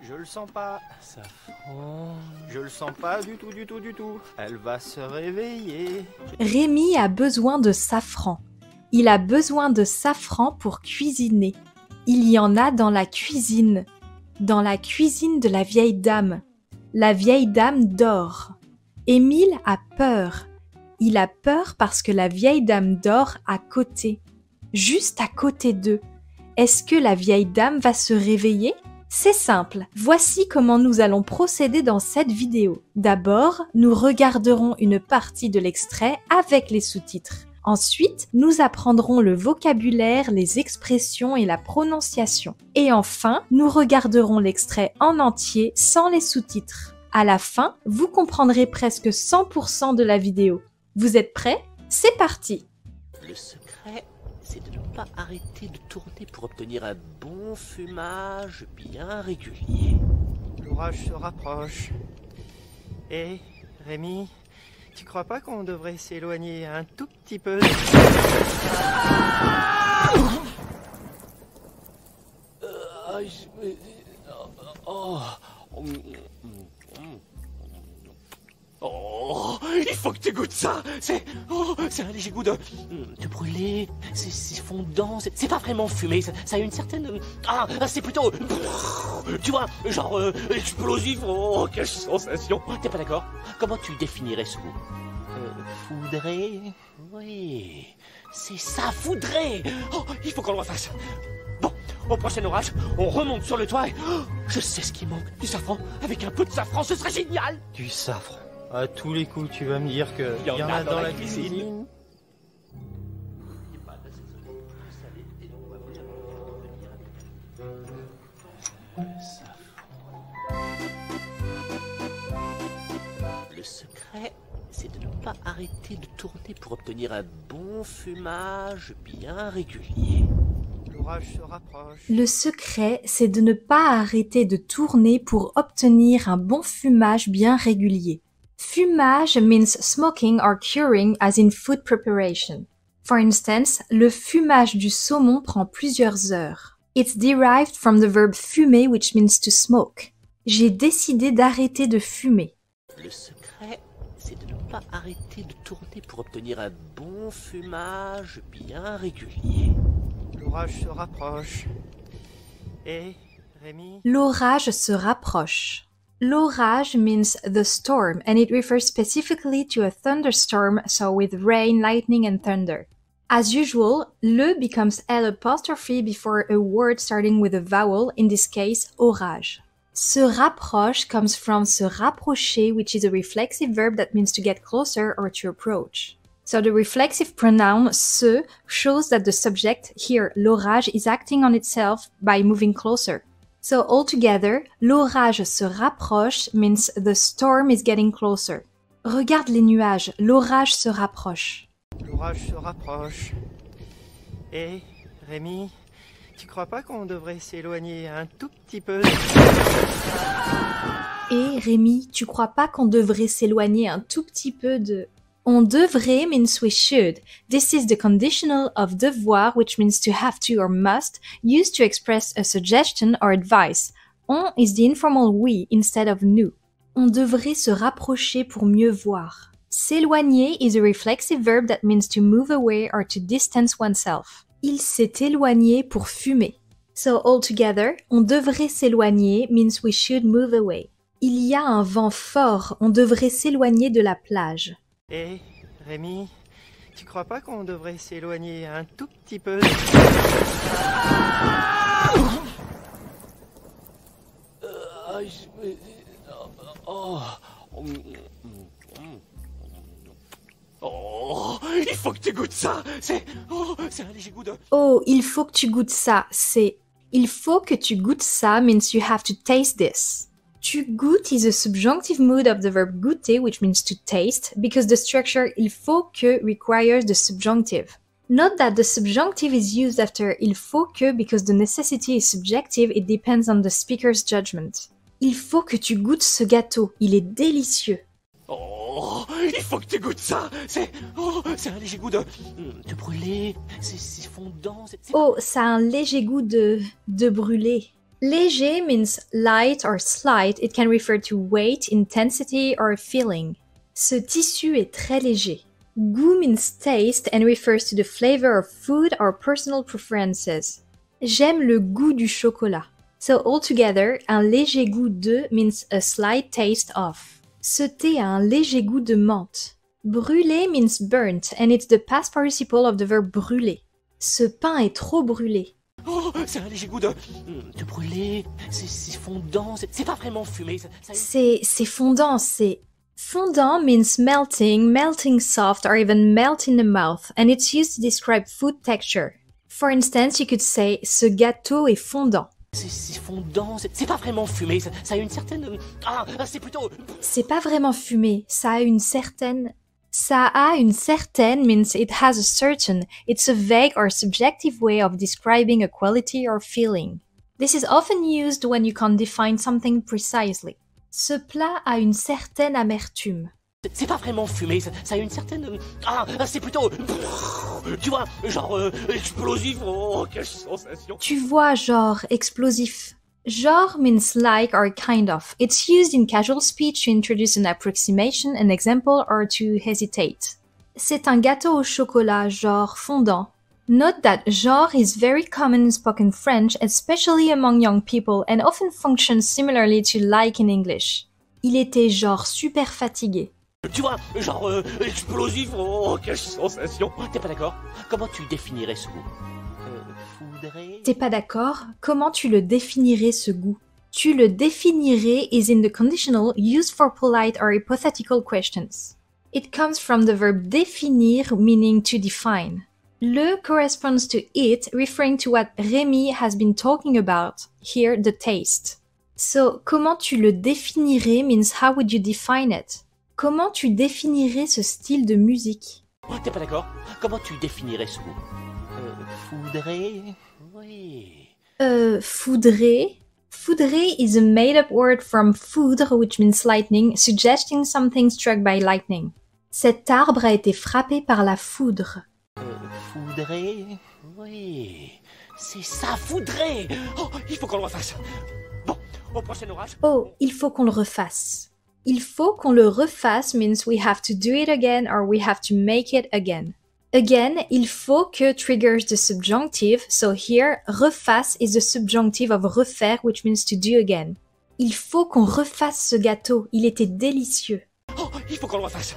Je le sens pas. Safran. Je le sens pas du tout, du tout, du tout. Elle va se réveiller. Rémi a besoin de safran. Il a besoin de safran pour cuisiner. Il y en a dans la cuisine de la vieille dame. La vieille dame dort. Émile a peur. Il a peur parce que la vieille dame dort à côté, juste à côté d'eux. Est-ce que la vieille dame va se réveiller ? C'est simple, voici comment nous allons procéder dans cette vidéo. D'abord, nous regarderons une partie de l'extrait avec les sous-titres. Ensuite, nous apprendrons le vocabulaire, les expressions et la prononciation. Et enfin, nous regarderons l'extrait en entier sans les sous-titres. À la fin, vous comprendrez presque 100% de la vidéo. Vous êtes prêts ? C'est parti ! Le secret, c'est de ne pas arrêter de tourner pour obtenir un bon fumage bien régulier. L'orage se rapproche. Et Rémi, tu crois pas qu'on devrait s'éloigner un tout petit peu ? Oh, il faut que tu goûtes ça. C'est un léger goût de brûlé. C'est fondant. C'est pas vraiment fumé. Ça a une certaine. C'est plutôt. Tu vois, genre explosif. Oh, quelle sensation. T'es pas d'accord? Comment tu définirais ce goût? Foudré. Oui, c'est ça, foudré. Oh, il faut qu'on le refasse. Bon, au prochain orage, on remonte sur le toit et je sais ce qui manque. Du safran. Avec un peu de safran, ce serait génial. Du safran. À tous les coups, tu vas me dire que y en a dans la cuisine. Le secret, c'est de ne pas arrêter de tourner pour obtenir un bon fumage bien régulier. L'orage se rapproche. Le secret, c'est de ne pas arrêter de tourner pour obtenir un bon fumage bien régulier. Fumage means smoking or curing as in food preparation. For instance, le fumage du saumon prend plusieurs heures. It's derived from the verb fumer which means to smoke. J'ai décidé d'arrêter de fumer. Le secret, c'est de ne pas arrêter de tourner pour obtenir un bon fumage bien régulier. L'orage se rapproche. Et Rémi, L'orage se rapproche. L'orage means the storm and it refers specifically to a thunderstorm, so with rain, lightning and thunder. As usual, le becomes L' before a word starting with a vowel, in this case, orage. Se rapproche comes from se rapprocher, which is a reflexive verb that means to get closer or to approach. So the reflexive pronoun se shows that the subject, here l'orage, is acting on itself by moving closer. So altogether, l'orage se rapproche means the storm is getting closer. Regarde les nuages, l'orage se rapproche. l'orage se rapproche. Et Rémi, tu crois pas qu'on devrait s'éloigner un tout petit peu ? Et Rémi, tu crois pas qu'on devrait s'éloigner un tout petit peu de... On devrait means we should. This is the conditional of devoir, which means to have to or must, used to express a suggestion or advice. On is the informal we instead of nous. On devrait se rapprocher pour mieux voir. S'éloigner is a reflexive verb that means to move away or to distance oneself. Il s'est éloigné pour fumer. So altogether, on devrait s'éloigner means we should move away. Il y a un vent fort, on devrait s'éloigner de la plage. Et Rémi, tu crois pas qu'on devrait s'éloigner un tout petit peu ? Oh, il faut que tu goûtes ça. C'est un léger goût de... Oh, il faut que tu goûtes ça. C'est il faut que tu goûtes ça means you have to taste this. Tu goûtes is a subjunctive mood of the verb goûter, which means to taste, because the structure il faut que requires the subjunctive. Note that the subjunctive is used after il faut que because the necessity is subjective, it depends on the speaker's judgment. Il faut que tu goûtes ce gâteau, il est délicieux. Oh, il faut que tu goûtes ça. C'est un léger goût de brûlé. C'est fondant. Oh, ça a un léger goût de brûlé. Léger means light or slight. It can refer to weight, intensity, or feeling. Ce tissu est très léger. Goût means taste and refers to the flavor of food or personal preferences. J'aime le goût du chocolat. So altogether, un léger goût de means a slight taste of. Ce thé a un léger goût de menthe. Brûler means burnt and it's the past participle of the verb brûler. Ce pain est trop brûlé. Oh, c'est un léger goût de brûlé, c'est fondant, c'est pas vraiment fumé. C'est fondant, c'est... Fondant means melting, melting soft, or even melt in the mouth, and it's used to describe food texture. For instance, you could say, ce gâteau est fondant. C'est fondant, c'est pas vraiment fumé, ça a une certaine... Ah, c'est plutôt... C'est pas vraiment fumé, ça a une certaine... Ça a une certaine means it has a certain, it's a vague or subjective way of describing a quality or feeling. This is often used when you can't define something precisely. Ce plat a une certaine amertume. C'est pas vraiment fumé, ça a une certaine... Ah, c'est plutôt... Tu vois, genre explosif, oh, quelle sensation. Tu vois, genre explosif. Genre means like or kind of. It's used in casual speech to introduce an approximation, an example, or to hesitate. C'est un gâteau au chocolat, genre fondant. Note that genre is very common in spoken French, especially among young people, and often functions similarly to like in English. Il était genre super fatigué. Tu vois, genre explosif, oh, quelle sensation. T'es pas d'accord? Comment tu définirais ce goût? Foudré? T'es pas d'accord? Comment tu le définirais ce goût? Tu le définirais is in the conditional used for polite or hypothetical questions. It comes from the verb définir, meaning to define. Le corresponds to it, referring to what Rémi has been talking about, here the taste. So, comment tu le définirais means how would you define it? Comment tu définirais ce style de musique? T'es pas d'accord? Comment tu définirais ce goût? Foudré? Oui. Foudré? Foudré is a made-up word from foudre, which means lightning, suggesting something struck by lightning. Cet arbre a été frappé par la foudre. Foudré? Oui. C'est ça, foudré! Oh, il faut qu'on le refasse. Bon, au prochain orage. Oh, il faut qu'on le refasse. Il faut qu'on le refasse means we have to do it again or we have to make it again. Again, il faut que triggers the subjunctive, so here, refasse is the subjunctive of refaire, which means to do again. Il faut qu'on refasse ce gâteau, il était délicieux. Oh, il faut qu'on le refasse.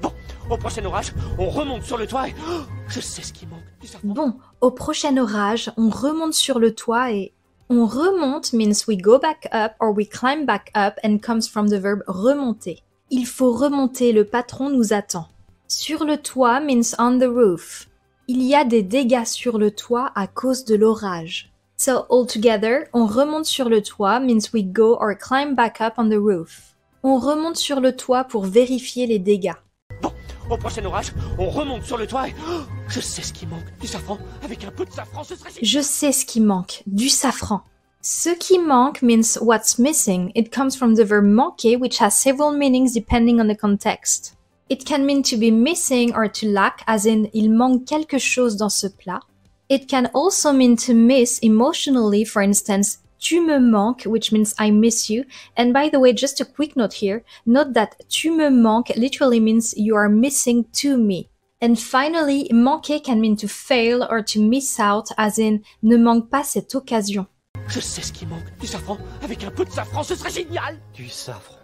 Bon, au prochain orage, on remonte sur le toit et... Oh, je sais ce qui manque. Bon, au prochain orage, on remonte sur le toit et... On remonte means we go back up or we climb back up and comes from the verb remonter. Il faut remonter, le patron nous attend. Sur le toit means on the roof. Il y a des dégâts sur le toit à cause de l'orage. So altogether, on remonte sur le toit means we go or climb back up on the roof. On remonte sur le toit pour vérifier les dégâts. Bon, au prochain orage, on remonte sur le toit et... Oh, je sais ce qui manque. Du safran. Avec un peu de safran, ce serait... Je sais ce qui manque. Du safran. Ce qui manque means what's missing. It comes from the verb manquer, which has several meanings depending on the context. It can mean to be missing or to lack, as in il manque quelque chose dans ce plat. It can also mean to miss emotionally, for instance, tu me manques, which means I miss you. And by the way, just a quick note here, note that tu me manques literally means you are missing to me. And finally, manquer can mean to fail or to miss out, as in ne manque pas cette occasion. Je sais ce qui manque. Du safran. Avec un peu de safran, ce serait génial. Du safran.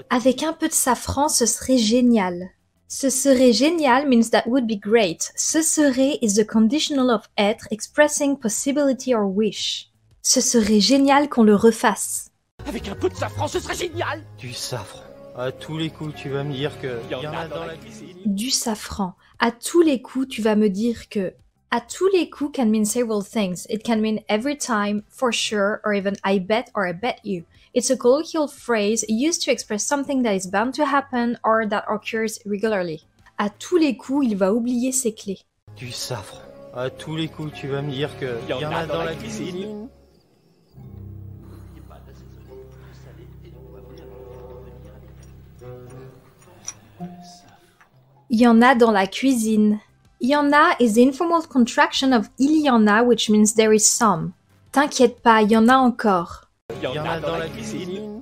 Avec un peu de safran, ce serait génial. Ce serait génial means that would be great. Ce serait is the conditional of être expressing possibility or wish. Ce serait génial qu'on le refasse. Avec un peu de safran, ce serait génial. Du safran. À tous les coups, tu vas me dire que... Il y en a dans la cuisine. Du safran. À tous les coups, tu vas me dire que... À tous les coups can mean several things. It can mean every time, for sure, or even I bet or I bet you. It's a colloquial phrase used to express something that is bound to happen or that occurs regularly. À tous les coups, il va oublier ses clés. Du safran. À tous les coups, tu vas me dire que... Il y en a dans la cuisine. Il y en a dans la cuisine. Il y en a is the informal contraction of il y en a, which means there is some. T'inquiète pas, il y en a encore. Il Il y en a dans la cuisine.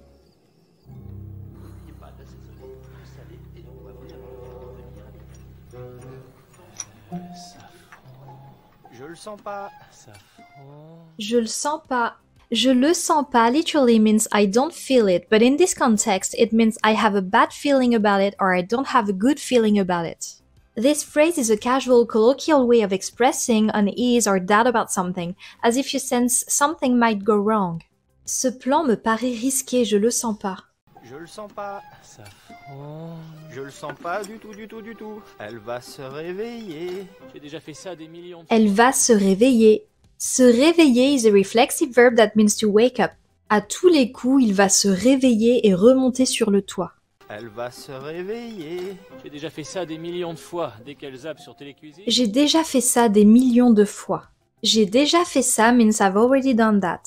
Je le sens pas. Safran. Je le sens pas. Je le sens pas literally means I don't feel it, but in this context, it means I have a bad feeling about it or I don't have a good feeling about it. This phrase is a casual colloquial way of expressing unease or doubt about something, as if you sense something might go wrong. Ce plan me paraît risqué, je le sens pas. Je le sens pas. Safran. Je le sens pas du tout, du tout, du tout. Elle va se réveiller. J'ai déjà fait ça des millions de fois. Elle va se réveiller. Se réveiller is a reflexive verb that means to wake up. À tous les coups, il va se réveiller et remonter sur le toit. Elle va se réveiller. J'ai déjà fait ça des millions de fois. Dès qu'elle zappe sur Télécuisine. J'ai déjà fait ça des millions de fois. J'ai déjà fait ça means I've already done that.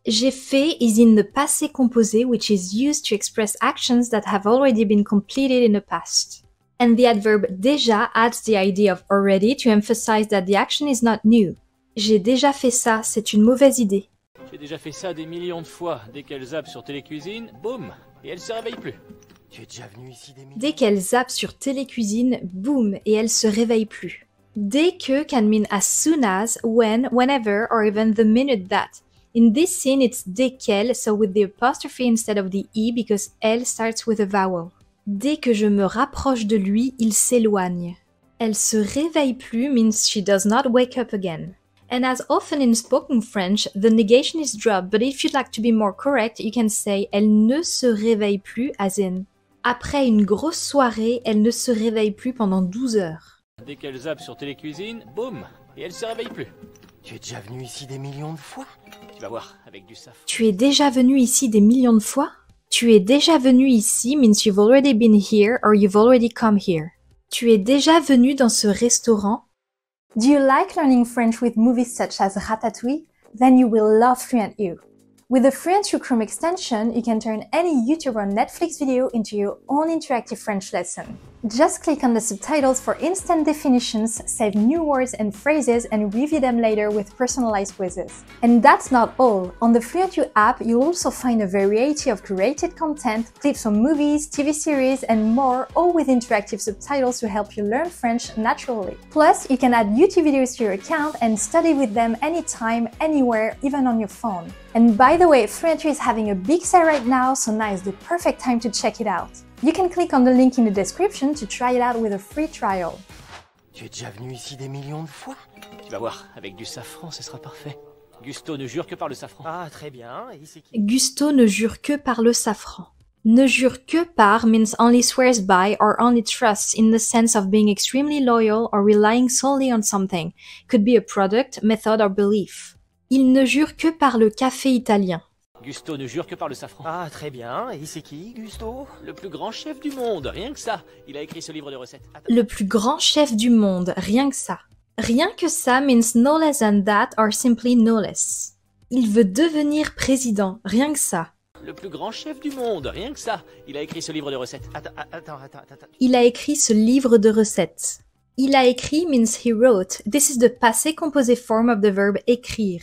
J'ai fait is in the passé composé which is used to express actions that have already been completed in the past. And the adverb déjà adds the idea of already to emphasize that the action is not new. J'ai déjà fait ça, c'est une mauvaise idée. J'ai déjà fait ça des millions de fois. Dès qu'elle zappe sur Télécuisine, boum, et elle se réveille plus. Tu es déjà venu ici des millions. Dès qu'elle zappe sur Télécuisine, boum, et elle se réveille plus. Dès que can mean as soon as, when, whenever, or even the minute that. In this scene, it's dès qu'elle, so with the apostrophe instead of the e because elle starts with a vowel. Dès que je me rapproche de lui, il s'éloigne. Elle se réveille plus means she does not wake up again. And as often in spoken French, the negation is dropped, but if you'd like to be more correct, you can say elle ne se réveille plus, as in après une grosse soirée, elle ne se réveille plus pendant 12 heures. Dès qu'elle zappe sur Télécuisine, boum, et elle se réveille plus. Tu es déjà venu ici des millions de fois. Tu vas voir, avec du safran. Tu es déjà venu ici des millions de fois? Tu es déjà venu ici means you've already been here or you've already come here. Tu es déjà venu dans ce restaurant? Do you like learning French with movies such as Ratatouille? Then you will love Fluent U. With the Fluent U Chrome extension, you can turn any YouTube or Netflix video into your own interactive French lesson. Just click on the subtitles for instant definitions, save new words and phrases, and review them later with personalized quizzes. And that's not all. On the Fluent U app, you'll also find a variety of curated content, clips from movies, TV series, and more, all with interactive subtitles to help you learn French naturally. Plus, you can add YouTube videos to your account and study with them anytime, anywhere, even on your phone. And by the way, Fluent U is having a big sale right now, so now is the perfect time to check it out. You can click on the link in the description to try it out with a free trial. Tu es déjà venu ici des millions de fois. Tu vas voir, avec du safran, ce sera parfait. Gusto ne jure que par le safran. Ah, très bien. Et c'est qui? Gusto ne jure que par le safran. Ne jure que par means only swears by or only trusts in the sense of being extremely loyal or relying solely on something. Could be a product, method or belief. Il ne jure que par le café italien. Gusto ne jure que par le safran. Ah, très bien. Et c'est qui, Gusto? Le plus grand chef du monde, rien que ça. Il a écrit ce livre de recettes. Le plus grand chef du monde, rien que ça. Rien que ça means no less than that or simply no less. Il veut devenir président, rien que ça. Le plus grand chef du monde, rien que ça. Il a écrit ce livre de recettes. Attends. Il a écrit ce livre de recettes. Il a écrit means he wrote. This is the passé composé form of the verb écrire.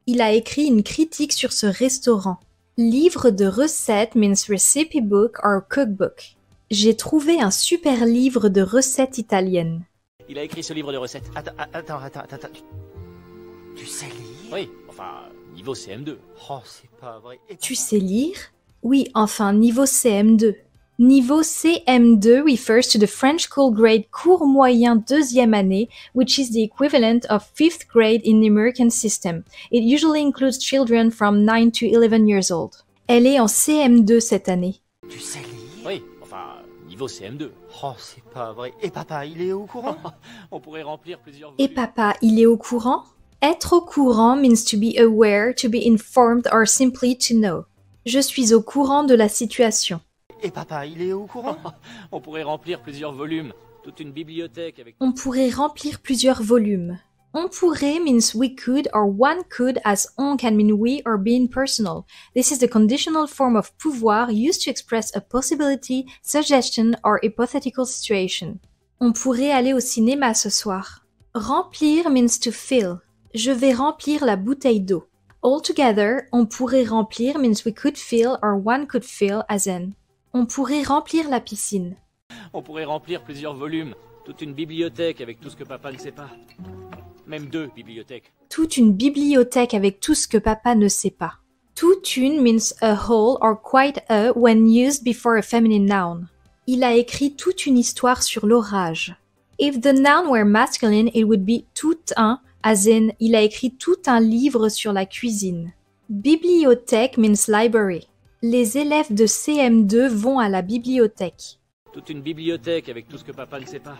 Il a écrit une critique sur ce restaurant. Livre de recettes means recipe book or cookbook. J'ai trouvé un super livre de recettes italiennes. Il a écrit ce livre de recettes. Attends. Tu sais lire? Oui, enfin, niveau CM2. Oh, c'est pas vrai. Et Tu sais lire? Oui, enfin, niveau CM2. Niveau CM2 refers to the French school grade cours moyen deuxième année, which is the equivalent of 5th grade in the American system. It usually includes children from 9 to 11 years old. Elle est en CM2 cette année. Tu sais lire? Oui, enfin, niveau CM2. Oh, c'est pas vrai. Et papa, il est au courant? On pourrait remplir plusieurs... Et papa, il est au courant? Être au courant means to be aware, to be informed or simply to know. Je suis au courant de la situation. Et papa, il est au courant? On pourrait remplir plusieurs volumes. Toute une bibliothèque avec... On pourrait remplir plusieurs volumes. On pourrait means we could or one could as on can mean we or being personal. This is the conditional form of pouvoir used to express a possibility, suggestion or hypothetical situation. On pourrait aller au cinéma ce soir. Remplir means to fill. Je vais remplir la bouteille d'eau. Altogether, on pourrait remplir means we could fill or one could fill as in. On pourrait remplir la piscine. On pourrait remplir plusieurs volumes, toute une bibliothèque avec tout ce que papa ne sait pas. Même 2 bibliothèques. Toute une bibliothèque avec tout ce que papa ne sait pas. Toute une means a whole or quite a when used before a feminine noun. Il a écrit toute une histoire sur l'orage. If the noun were masculine, it would be tout un, as in, il a écrit tout un livre sur la cuisine. Bibliothèque means library. Les élèves de CM2 vont à la bibliothèque. Toute une bibliothèque avec tout ce que papa ne sait pas.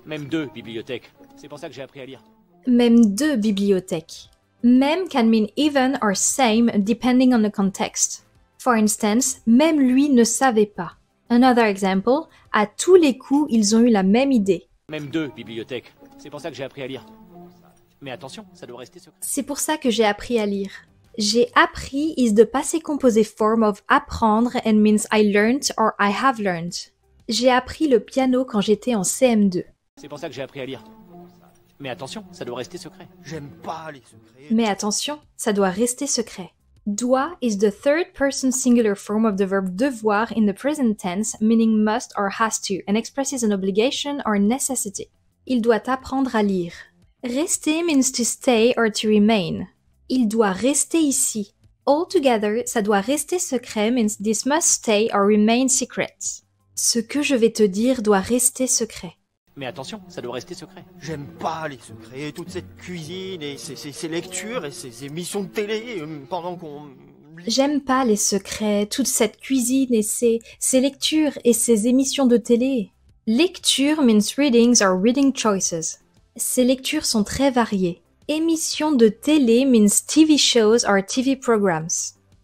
Même 2 bibliothèques. C'est pour ça que j'ai appris à lire. Même 2 bibliothèques. Même can mean even or same depending on the context. For instance, même lui ne savait pas. Another example, à tous les coups, ils ont eu la même idée. Même 2 bibliothèques. C'est pour ça que j'ai appris à lire. Mais attention, ça doit rester secret. C'est pour ça que j'ai appris à lire. J'ai appris is the passé composé form of apprendre and means I learned or I have learned. J'ai appris le piano quand j'étais en CM2. C'est pour ça que j'ai appris à lire. Mais attention, ça doit rester secret. J'aime pas les secrets. Mais attention, ça doit rester secret. Doit is the third person singular form of the verb devoir in the present tense, meaning must or has to, and expresses an obligation or necessity. Il doit apprendre à lire. Rester means to stay or to remain. Il doit rester ici. Altogether, ça doit rester secret means this must stay or remain secret. Ce que je vais te dire doit rester secret. Mais attention, ça doit rester secret. J'aime pas les secrets, toute cette cuisine et ces lectures et ces émissions de télé pendant qu'on... J'aime pas les secrets, toute cette cuisine et ces lectures et ces émissions de télé. Lecture means readings or reading choices. Ces lectures sont très variées. Émissions de télé means TV shows or TV programs.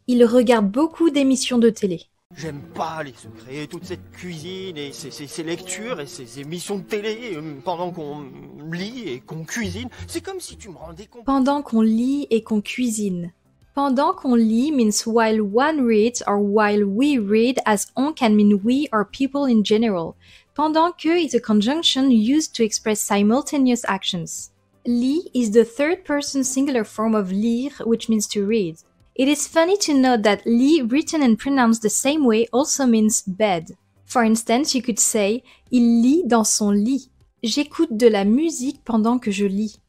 Il regarde beaucoup d'émissions de télé. J'aime pas les secrets, toute cette cuisine et ces lectures et ces émissions de télé pendant qu'on lit et qu'on cuisine. C'est comme si tu me rendais compte. Pendant qu'on lit et qu'on cuisine. Pendant qu'on lit means while one reads or while we read, as on can mean we or people in general. Pendant que is a conjunction used to express simultaneous actions. Lit is the third person singular form of lire, which means to read. It is funny to note that lit written and pronounced the same way also means bed. For instance, you could say, il lit dans son lit. J'écoute de la musique pendant que je lis.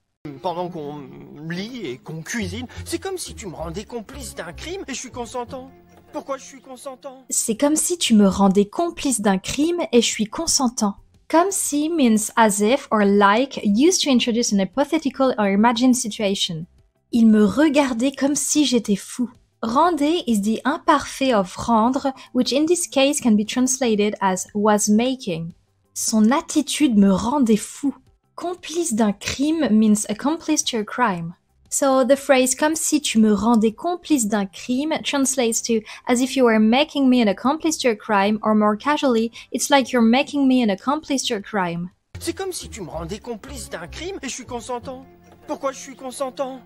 Pendant qu'on lit et qu'on cuisine, c'est comme si tu me rendais complice d'un crime et je suis consentant. Pourquoi je suis consentant? C'est comme si tu me rendais complice d'un crime et je suis consentant. Comme si means as if or like used to introduce an hypothetical or imagined situation. Il me regardait comme si j'étais fou. Rendait is the imparfait of rendre, which in this case can be translated as was making. Son attitude me rendait fou. Complice d'un crime means accomplice to a crime. So the phrase comme si tu me rendais complice d'un crime translates to as if you were making me an accomplice to a crime, or more casually, it's like you're making me an accomplice to a crime. C'est comme si tu me rendais complice d'un crime et je suis consentant. Pourquoi je suis consentant?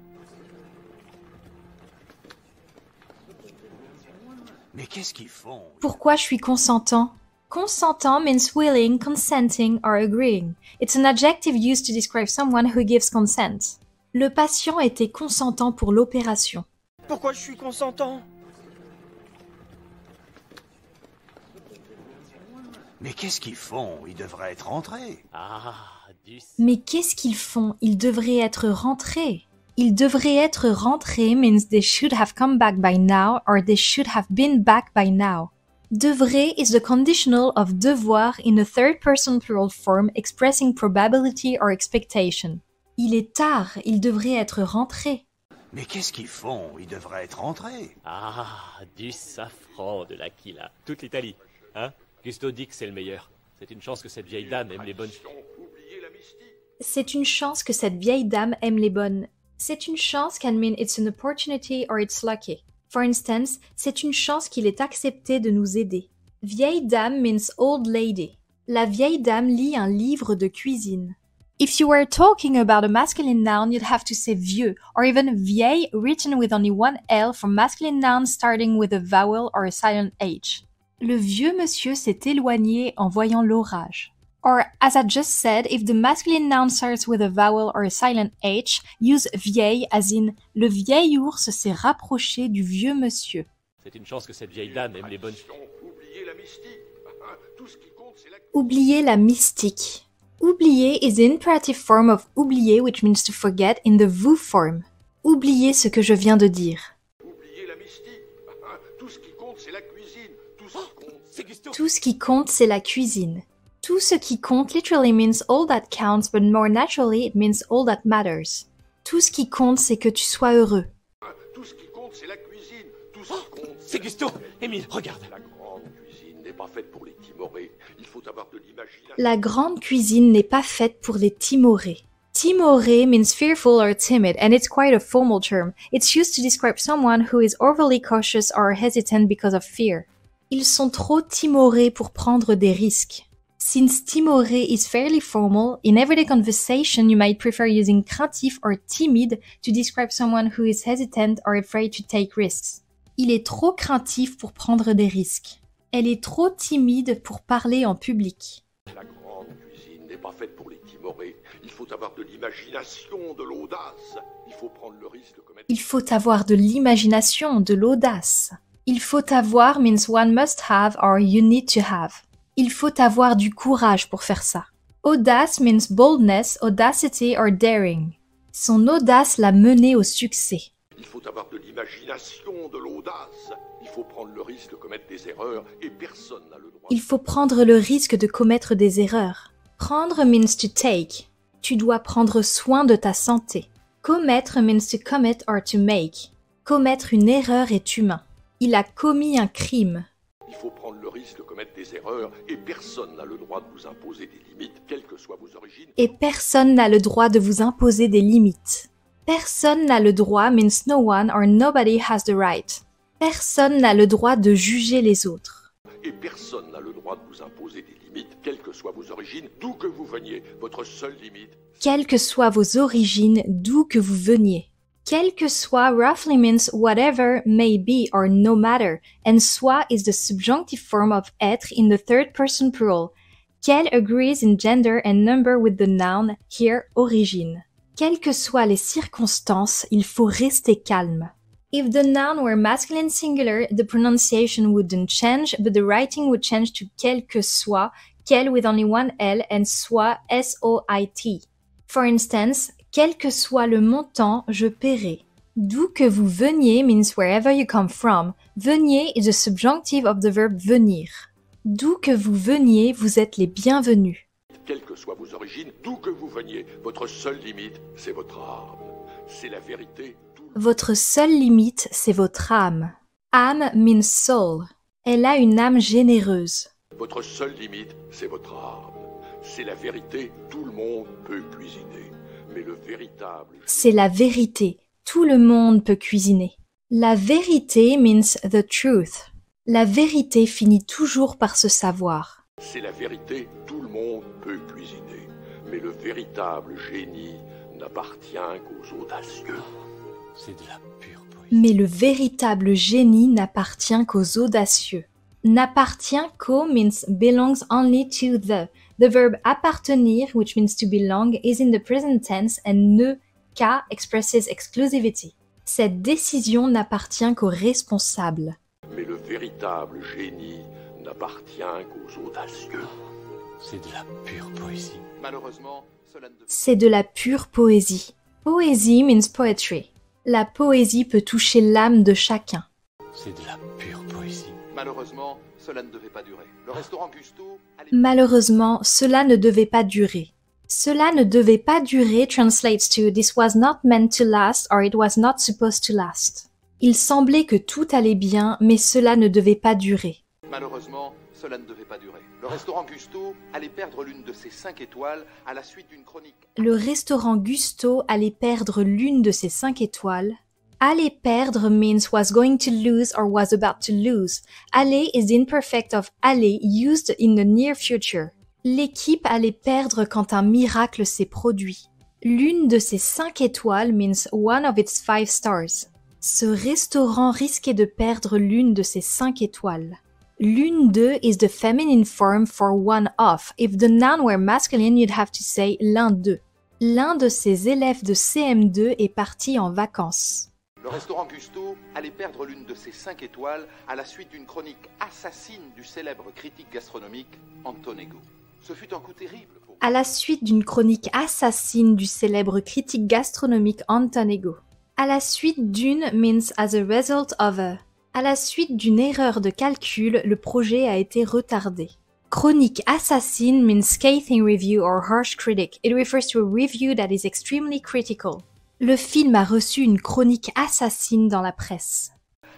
Mais qu'est-ce qu'ils font? Pourquoi je suis consentant? Consentant means willing, consenting, or agreeing. It's an adjective used to describe someone who gives consent. Le patient était consentant pour l'opération. Pourquoi je suis consentant? Mais qu'est-ce qu'ils font? Ils devraient être rentrés. Ah, du... Mais qu'est-ce qu'ils font? Ils devraient être rentrés. Ils devraient être rentrés means they should have come back by now or they should have been back by now. Devrait is the conditional of devoir in a third person plural form expressing probability or expectation. Il est tard, ils devraient être rentrés. Mais qu'est-ce qu'ils font? Ils devraient être rentrés. Ah, du safran de l'Aquila. Toute l'Italie, hein? Gusto dit que c'est le meilleur. C'est une chance que cette vieille dame aime les bonnes... C'est une chance que cette vieille dame aime les bonnes. C'est une chance can mean it's an opportunity or it's lucky. For instance, c'est une chance qu'il ait accepté de nous aider. Vieille dame means old lady. La vieille dame lit un livre de cuisine. If you were talking about a masculine noun, you'd have to say vieux, or even vieille written with only one L for masculine nouns starting with a vowel or a silent H. Le vieux monsieur s'est éloigné en voyant l'orage. Or, as I just said, if the masculine noun starts with a vowel or a silent H, use vieille as in le vieil ours s'est rapproché du vieux monsieur. C'est une chance que cette vieille dame aime les bonnes filles. Oubliez la mystique. Tout ce qui compte, c'est la... Oublier la mystique. Oublier is the imperative form of oublier, which means to forget, in the vous form. Oublier ce que je viens de dire. Oubliez la mystique. Tout ce qui compte, c'est la cuisine. Tout ce qui compte, C'est Gusto. Tout ce qui compte, c'est la cuisine. Tout ce qui compte literally means all that counts, but more naturally it means all that matters. Tout ce qui compte, c'est que tu sois heureux. Tout ce qui compte, c'est la cuisine. Tout ce qui compte, C'est Gusto. Émile, regarde. La grande cuisine n'est pas faite pour les timorés. Il faut avoir de l'imagination. La grande cuisine n'est pas faite pour les timorés. Timoré means fearful or timid, and it's quite a formal term. It's used to describe someone who is overly cautious or hesitant because of fear. Ils sont trop timorés pour prendre des risques. Since timoré is fairly formal, in everyday conversation you might prefer using craintif or timide to describe someone who is hesitant or afraid to take risks. Il est trop craintif pour prendre des risques. Elle est trop timide pour parler en public. La grande cuisine n'est pas faite pour les timorés. Il faut avoir de l'imagination, de l'audace. Il faut prendre le risque de commettre... Il faut avoir de l'imagination, de l'audace. Il faut avoir means one must have or you need to have. Il faut avoir du courage pour faire ça. Audace means boldness, audacity or daring. Son audace l'a mené au succès. Il faut avoir de l'imagination, de l'audace. Il faut prendre le risque de commettre des erreurs et personne n'a le droit... Il faut prendre le risque de commettre des erreurs. Prendre means to take. Tu dois prendre soin de ta santé. Commettre means to commit or to make. Commettre une erreur est humain. Il a commis un crime. Il faut prendre le risque de commettre des erreurs et personne n'a le droit de vous imposer des limites, quelles que soient vos origines. Et personne n'a le droit de vous imposer des limites. Personne n'a le droit means no one or nobody has the right. Personne n'a le droit de juger les autres. Et personne n'a le droit de vous imposer des limites, quelles que soient vos origines, d'où que vous veniez. Votre seule limite... Quelles que soient vos origines, d'où que vous veniez. Quel que soit roughly means whatever may be or no matter, and soit is the subjunctive form of être in the third person plural. Quel agrees in gender and number with the noun, here origine. Quelles que soient les circonstances, il faut rester calme. If the noun were masculine singular, the pronunciation wouldn't change, but the writing would change to quel que soit, quel with only one L and soit S-O-I-T. For instance, quel que soit le montant, je paierai. D'où que vous veniez means wherever you come from. Veniez is the subjunctive of the verb venir. D'où que vous veniez, vous êtes les bienvenus. Quelles que soient vos origines, d'où que vous veniez, votre seule limite, c'est votre âme. C'est la vérité. Votre seule limite, c'est votre âme. Âme means soul. Elle a une âme généreuse. Votre seule limite, c'est votre âme. C'est la vérité, tout le monde peut cuisiner. Mais le véritable... C'est la vérité. Tout le monde peut cuisiner. La vérité means the truth. La vérité finit toujours par se savoir. C'est la vérité, tout le monde peut cuisiner. Mais le véritable génie n'appartient qu'aux audacieux. C'est de la pure poésie. Mais le véritable génie n'appartient qu'aux audacieux. N'appartient qu'au means belongs only to the. The verb appartenir, which means to belong, is in the present tense and ne qu'à expresses exclusivity. Cette décision n'appartient qu'aux responsables. Mais le véritable génie n'appartient qu'aux audacieux. C'est de la pure poésie. Malheureusement, cela ne... C'est de la pure poésie. Poésie means poetry. La poésie peut toucher l'âme de chacun. C'est de la pure poésie. Malheureusement, cela ne devait pas durer. Le restaurant Gusto... Malheureusement, cela ne devait pas durer. Cela ne devait pas durer translates to this was not meant to last or it was not supposed to last. Il semblait que tout allait bien, mais cela ne devait pas durer. Malheureusement, cela ne devait pas durer. Le restaurant Gusto allait perdre l'une de ses 5 étoiles à la suite d'une chronique... Le restaurant Gusto allait perdre l'une de ses 5 étoiles. Allait perdre means was going to lose or was about to lose. Allait is the imperfect of aller used in the near future. L'équipe allait perdre quand un miracle s'est produit. L'une de ses 5 étoiles means one of its 5 stars. Ce restaurant risquait de perdre l'une de ses 5 étoiles. L'une d'eux is the feminine form for one of. If the noun were masculine, you'd have to say l'un d'eux. L'un de ses élèves de CM2 est parti en vacances. Le restaurant Gusto allait perdre l'une de ses 5 étoiles à la suite d'une chronique assassine du célèbre critique gastronomique Antonego. Ce fut un coup terrible pour... À la suite d'une chronique assassine du célèbre critique gastronomique Antonego. À la suite d'une means as a result of a. À la suite d'une erreur de calcul, le projet a été retardé. Chronique assassine means scathing review or harsh critic. It refers to a review that is extremely critical. Le film a reçu une chronique assassine dans la presse.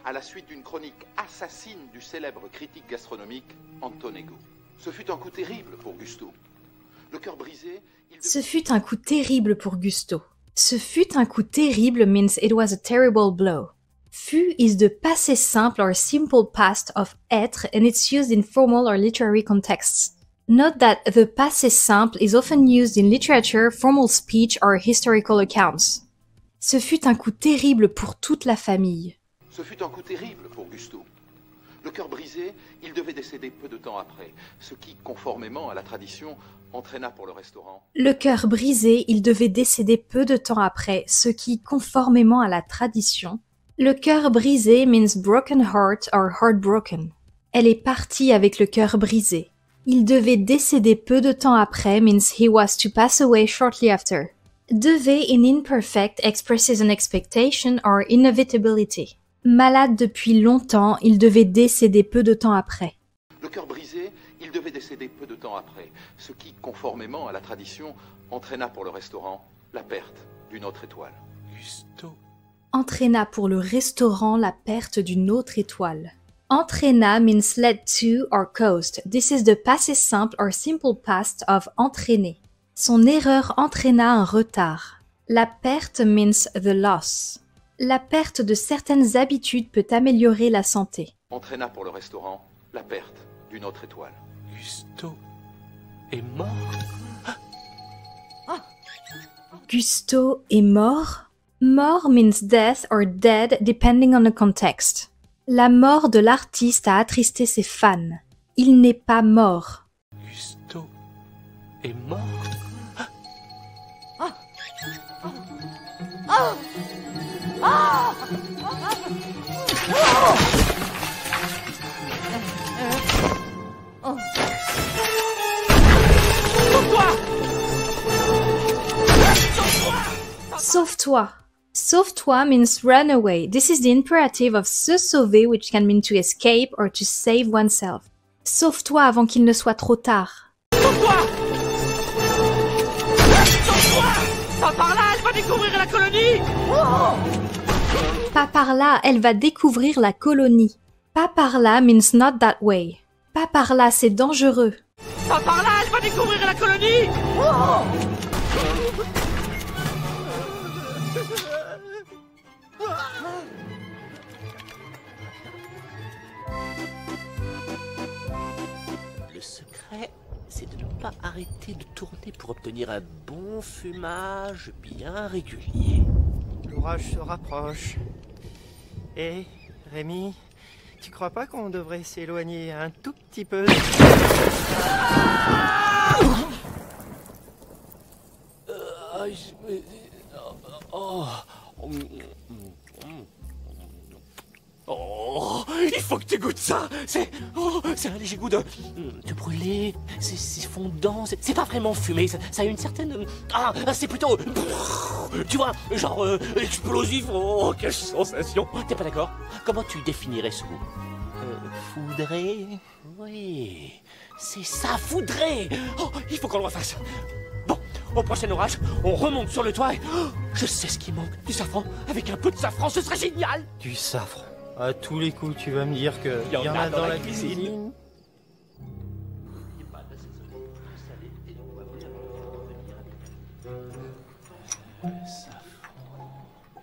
À la suite d'une chronique assassine du célèbre critique gastronomique Antonego. Ce fut un coup terrible pour Gusto. Le cœur brisé... Ce fut un coup terrible pour Gusto. Ce fut un coup terrible means it was a terrible blow. Fut is the passé simple or simple past of être and it's used in formal or literary contexts. Note that the passé simple is often used in literature, formal speech or historical accounts. Ce fut un coup terrible pour toute la famille. Ce fut un coup terrible pour Gusto. Le cœur brisé, il devait décéder peu de temps après, ce qui, conformément à la tradition, entraîna pour le restaurant. Le cœur brisé, il devait décéder peu de temps après, ce qui, conformément à la tradition. Le cœur brisé means broken heart or heartbroken. Elle est partie avec le cœur brisé. Il devait décéder peu de temps après means he was to pass away shortly after. Devait in imperfect expresses an expectation or inevitability. Malade depuis longtemps, il devait décéder peu de temps après. Le cœur brisé, il devait décéder peu de temps après, ce qui, conformément à la tradition, entraîna pour le restaurant la perte d'une autre étoile. Gusto. Entraîna pour le restaurant la perte d'une autre étoile. Entraîna means led to or caused. This is the passé simple or simple past of entraîner. Son erreur entraîna un retard. La perte means the loss. La perte de certaines habitudes peut améliorer la santé. Entraîna pour le restaurant la perte d'une autre étoile. Gusto est mort. Gusto est mort. Mort means death or dead depending on the context. La mort de l'artiste a attristé ses fans. Il n'est pas mort. Gusto est mort. Sauve-toi. Sauve-toi means run away. This is the imperative of se sauver, which can mean to escape or to save oneself. Sauve-toi avant qu'il ne soit trop tard. Sauve-toi! Sauve-toi! Pas par là, elle va découvrir la colonie! Pas par là, elle va découvrir la colonie. Pas par là means not that way. Pas par là, c'est dangereux. Pas par là, elle va découvrir la colonie! Le secret, c'est de ne pas arrêter de tourner pour obtenir un bon fumage bien régulier. L'orage se rapproche. Et Rémi, tu crois pas qu'on devrait s'éloigner un tout petit peu? Oh, il faut que tu goûtes ça. C'est un léger goût de brûlé. C'est fondant. C'est pas vraiment fumé. Ça a une certaine. C'est plutôt. Tu vois, genre explosif. Oh, quelle sensation. T'es pas d'accord? Comment tu définirais ce goût? Foudré. Oui, c'est ça, foudré. Oh, il faut qu'on le refasse. Bon, au prochain orage, on remonte sur le toit et je sais ce qui manque. Du safran. Avec un peu de safran, ce serait génial. Du safran. À tous les coups, tu vas me dire que Il y en a dans la cuisine.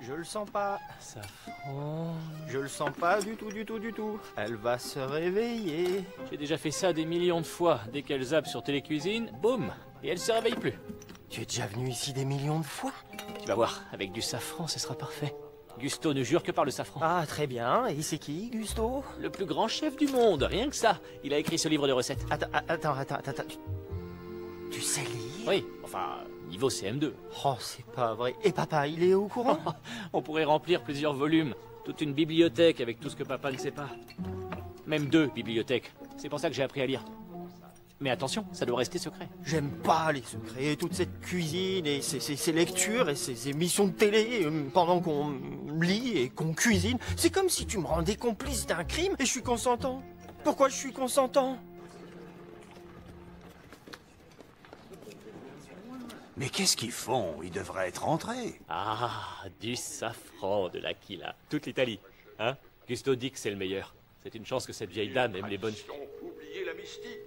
Je le sens pas. Safran. Je le sens pas du tout, du tout, du tout. Elle va se réveiller. J'ai déjà fait ça des millions de fois. Dès qu'elle zappe sur Télécuisine, boum, et elle se réveille plus. Tu es déjà venu ici des millions de fois? Tu vas voir, avec du safran, ce sera parfait. Gusto ne jure que par le safran. Ah, très bien. Et c'est qui, Gusto? Le plus grand chef du monde, rien que ça. Il a écrit ce livre de recettes. Attends. Tu sais lire? Oui, enfin, niveau CM2. Oh, c'est pas vrai. Et papa, il est au courant? On pourrait remplir plusieurs volumes. Toute une bibliothèque avec tout ce que papa ne sait pas. Même 2 bibliothèques. C'est pour ça que j'ai appris à lire. Mais attention, ça doit rester secret. J'aime pas les secrets, toute cette cuisine et ces lectures et ces émissions de télé pendant qu'on lit et qu'on cuisine. C'est comme si tu me rendais complice d'un crime et je suis consentant. Pourquoi je suis consentant? Mais qu'est-ce qu'ils font? Ils devraient être rentrés. Ah, du safran de l'Aquila. Toute l'Italie, hein? Gusto dit que c'est le meilleur. C'est une chance que cette vieille dame aime les bonnes... Oubliez la mystique.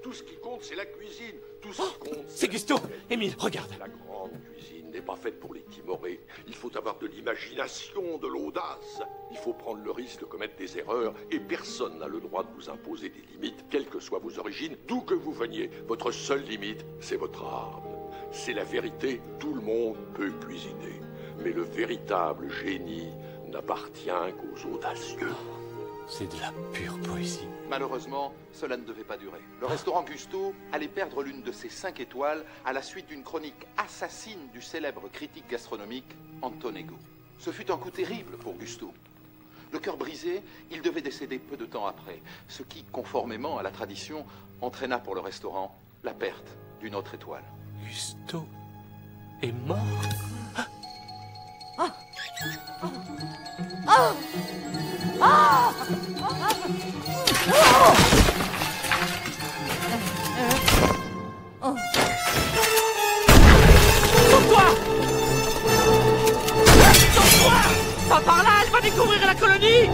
Tout ce qui compte, c'est la cuisine. Tout ce qui compte, C'est Gusto! Émile, regarde! La grande cuisine n'est pas faite pour les timorés. Il faut avoir de l'imagination, de l'audace. Il faut prendre le risque de commettre des erreurs et personne n'a le droit de vous imposer des limites, quelles que soient vos origines, d'où que vous veniez. Votre seule limite, c'est votre âme. C'est la vérité, tout le monde peut cuisiner. Mais le véritable génie n'appartient qu'aux audacieux. C'est de la pure poésie. Malheureusement, cela ne devait pas durer. Le restaurant Gusto allait perdre l'une de ses 5 étoiles à la suite d'une chronique assassine du célèbre critique gastronomique Antonego. Ce fut un coup terrible pour Gusto. Le cœur brisé, il devait décéder peu de temps après, ce qui, conformément à la tradition, entraîna pour le restaurant la perte d'une autre étoile. Gusto est mort? Sauve-toi! Sauve-toi! Pas par là, elle va découvrir la colonie!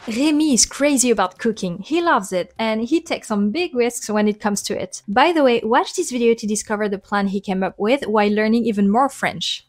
Rémi is crazy about cooking. He loves it, and he takes some big risks when it comes to it. By the way, watch this video to discover the plan he came up with while learning even more French.